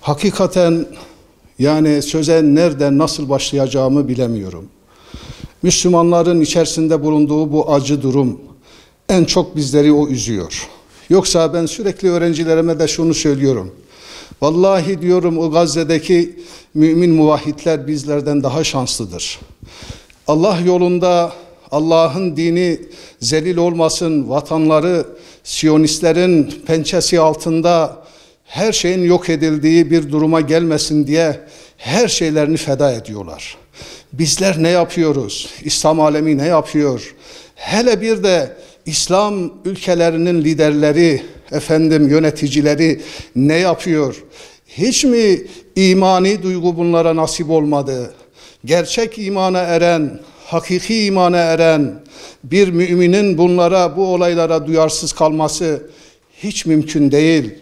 Hakikaten yani söze nereden nasıl başlayacağımı bilemiyorum. Müslümanların içerisinde bulunduğu bu acı durum en çok bizleri o üzüyor. Yoksa ben sürekli öğrencilerime de şunu söylüyorum. Vallahi diyorum o Gazze'deki mümin muvahhidler bizlerden daha şanslıdır. Allah yolunda Allah'ın dini zelil olmasın, vatanları Siyonistlerin pençesi altında her şeyin yok edildiği bir duruma gelmesin diye her şeylerini feda ediyorlar. Bizler ne yapıyoruz? İslam alemi ne yapıyor? Hele bir de İslam ülkelerinin liderleri, yöneticileri ne yapıyor? Hiç mi imani duygu bunlara nasip olmadı? Gerçek imana eren, hakiki imana eren bir müminin bu olaylara duyarsız kalması hiç mümkün değil.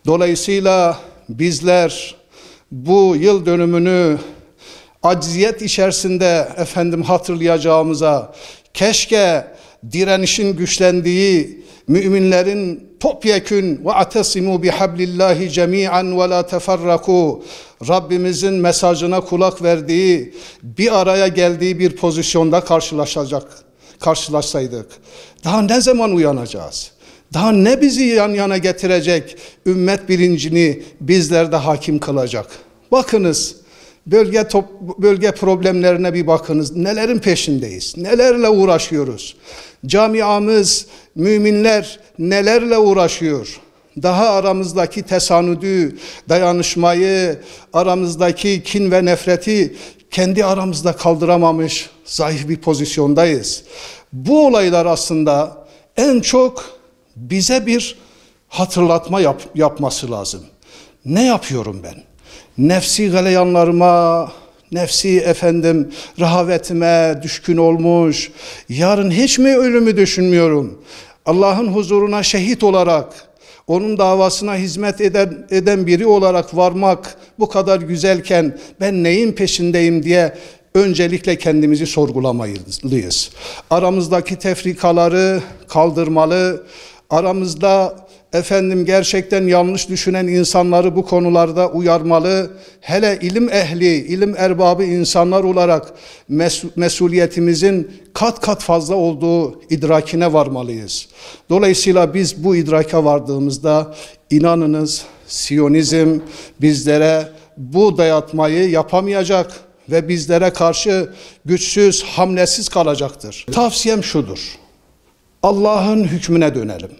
Dolayısıyla bizler bu yıl dönümünü acziyet içerisinde hatırlayacağımıza, keşke direnişin güçlendiği müminlerin topyekün ve atesimu bihablillahi cemi'an ve la teferraku Rabbimizin mesajına kulak verdiği, bir araya geldiği bir pozisyonda karşılaşsaydık. Daha ne zaman uyanacağız? Daha ne bizi yan yana getirecek, ümmet bilincini bizlerde hakim kılacak? Bakınız, bölge problemlerine bir bakınız. Nelerin peşindeyiz? Nelerle uğraşıyoruz? Camiamız, müminler nelerle uğraşıyor? Daha aramızdaki tesanüdü, dayanışmayı, aramızdaki kin ve nefreti kendi aramızda kaldıramamış zayıf bir pozisyondayız. Bu olaylar aslında en çok bize bir hatırlatma yapması lazım. Ne yapıyorum ben? Nefsi galeyanlarıma, rehavetime düşkün olmuş, yarın hiç mi ölümü düşünmüyorum? Allah'ın huzuruna şehit olarak, onun davasına hizmet eden biri olarak varmak bu kadar güzelken ben neyin peşindeyim diye öncelikle kendimizi sorgulamalıyız. Aramızdaki tefrikaları kaldırmalı, aramızda gerçekten yanlış düşünen insanları bu konularda uyarmalı. Hele ilim ehli, ilim erbabı insanlar olarak mesuliyetimizin kat kat fazla olduğu idrakine varmalıyız. Dolayısıyla biz bu idraka vardığımızda inanınız Siyonizm bizlere bu dayatmayı yapamayacak ve bizlere karşı güçsüz, hamlesiz kalacaktır. Tavsiyem şudur: Allah'ın hükmüne dönelim.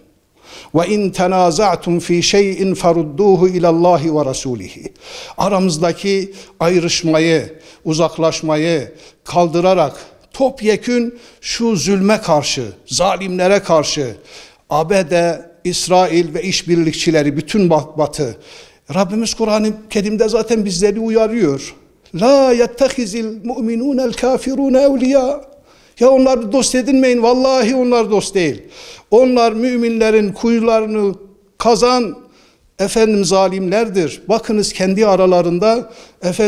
Ve in tenaza'tum fi şey'in farudduhu ilallahi ve rasulihi. Aramızdaki ayrışmayı, uzaklaşmayı kaldırarak topyekün şu zulme karşı, zalimlere karşı ABD, İsrail ve işbirlikçileri, bütün Batı, Rabbimiz Kur'an-ı Kerim'de zaten bizleri uyarıyor. La yettehizil mu'minunel kafirun evliya. Ya onlar dost edinmeyin. Vallahi onlar dost değil. Onlar müminlerin kuyularını kazan zalimlerdir. Bakınız kendi aralarında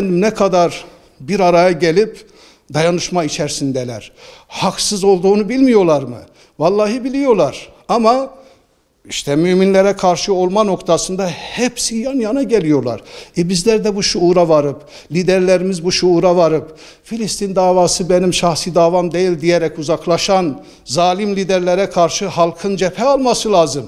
ne kadar bir araya gelip dayanışma içerisindeler. Haksız olduğunu bilmiyorlar mı? Vallahi biliyorlar. Ama İşte müminlere karşı olma noktasında hepsi yan yana geliyorlar. Bizler de bu şuura varıp, liderlerimiz bu şuura varıp, Filistin davası benim şahsi davam değil diyerek uzaklaşan zalim liderlere karşı halkın cephe alması lazım.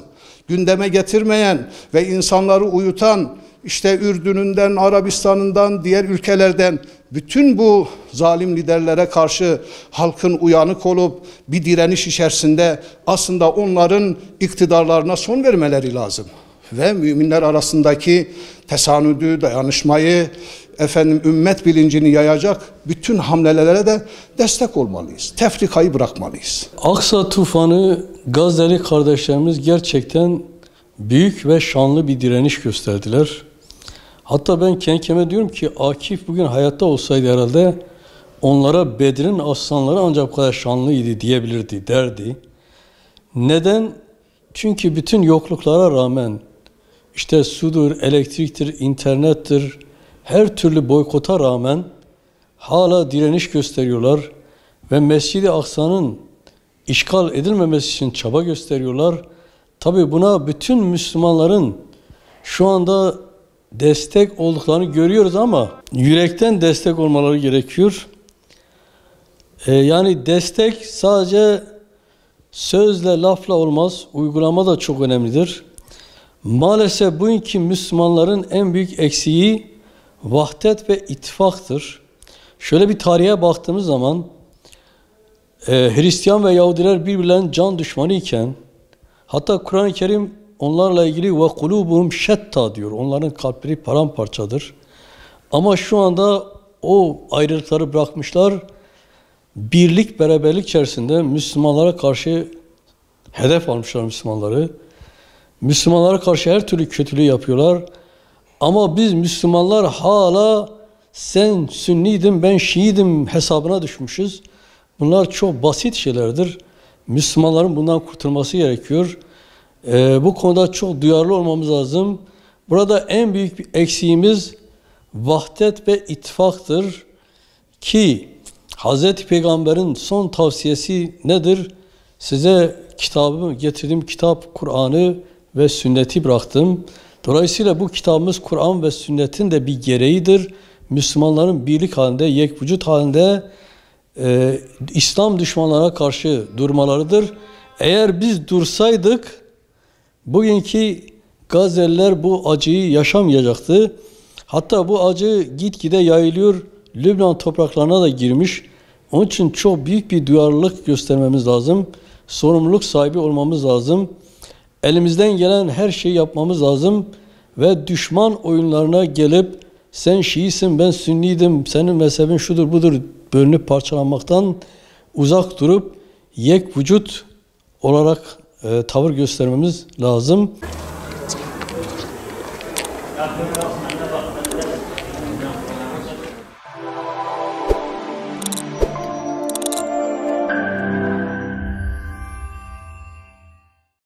Gündeme getirmeyen ve insanları uyutan, Ürdün'ünden, Arabistan'ından, diğer ülkelerden bütün bu zalim liderlere karşı halkın uyanık olup bir direniş içerisinde aslında onların iktidarlarına son vermeleri lazım. Ve müminler arasındaki tesanüdü, dayanışmayı, ümmet bilincini yayacak bütün hamlelere de destek olmalıyız. Tefrikayı bırakmalıyız. Aksa tufanı Gazze'li kardeşlerimiz gerçekten büyük ve şanlı bir direniş gösterdiler. Hatta ben kendi kendime diyorum ki Akif bugün hayatta olsaydı herhalde onlara Bedir'in aslanları ancak bu kadar şanlıydı diyebilirdi, derdi. Neden? Çünkü bütün yokluklara rağmen sudur, elektriktir, internettir, her türlü boykota rağmen hala direniş gösteriyorlar ve Mescid-i Aksa'nın işgal edilmemesi için çaba gösteriyorlar. Tabii buna bütün Müslümanların şu anda destek olduklarını görüyoruz ama yürekten destek olmaları gerekiyor. Yani destek sadece sözle, lafla olmaz. Uygulama da çok önemlidir. Maalesef bugünkü Müslümanların en büyük eksiği vahdet ve ittifaktır. Şöyle bir tarihe baktığımız zaman Hristiyan ve Yahudiler birbirlerinin can düşmanı iken, hatta Kur'an-ı Kerim onlarla ilgili ve kulubuhum şetta diyor. Onların kalpleri paramparçadır. Ama şu anda o ayrılıkları bırakmışlar. Birlik, beraberlik içerisinde Müslümanlara karşı hedef almışlar Müslümanları. Müslümanlara karşı her türlü kötülüğü yapıyorlar. Ama biz Müslümanlar hala sen Sünniydin, ben Şiiydim hesabına düşmüşüz. Bunlar çok basit şeylerdir. Müslümanların bundan kurtulması gerekiyor. Bu konuda çok duyarlı olmamız lazım. Burada en büyük bir eksiğimiz vahdet ve ittifaktır ki Hz. Peygamber'in son tavsiyesi nedir? Size kitabımı getirdim, kitap, Kur'an'ı ve sünneti bıraktım. Dolayısıyla bu kitabımız Kur'an ve sünnetin de bir gereğidir. Müslümanların birlik halinde, yekvücut halinde İslam düşmanlarına karşı durmalarıdır. Eğer biz dursaydık bugünkü Gazze'liler bu acıyı yaşamayacaktı. Hatta bu acı gitgide yayılıyor. Lübnan topraklarına da girmiş. Onun için çok büyük bir duyarlılık göstermemiz lazım. Sorumluluk sahibi olmamız lazım. Elimizden gelen her şeyi yapmamız lazım. Ve düşman oyunlarına gelip sen Şiisin, ben Sünniydim, senin mezhebin şudur budur bölünüp parçalanmaktan uzak durup yek vücut olarak tavır göstermemiz lazım.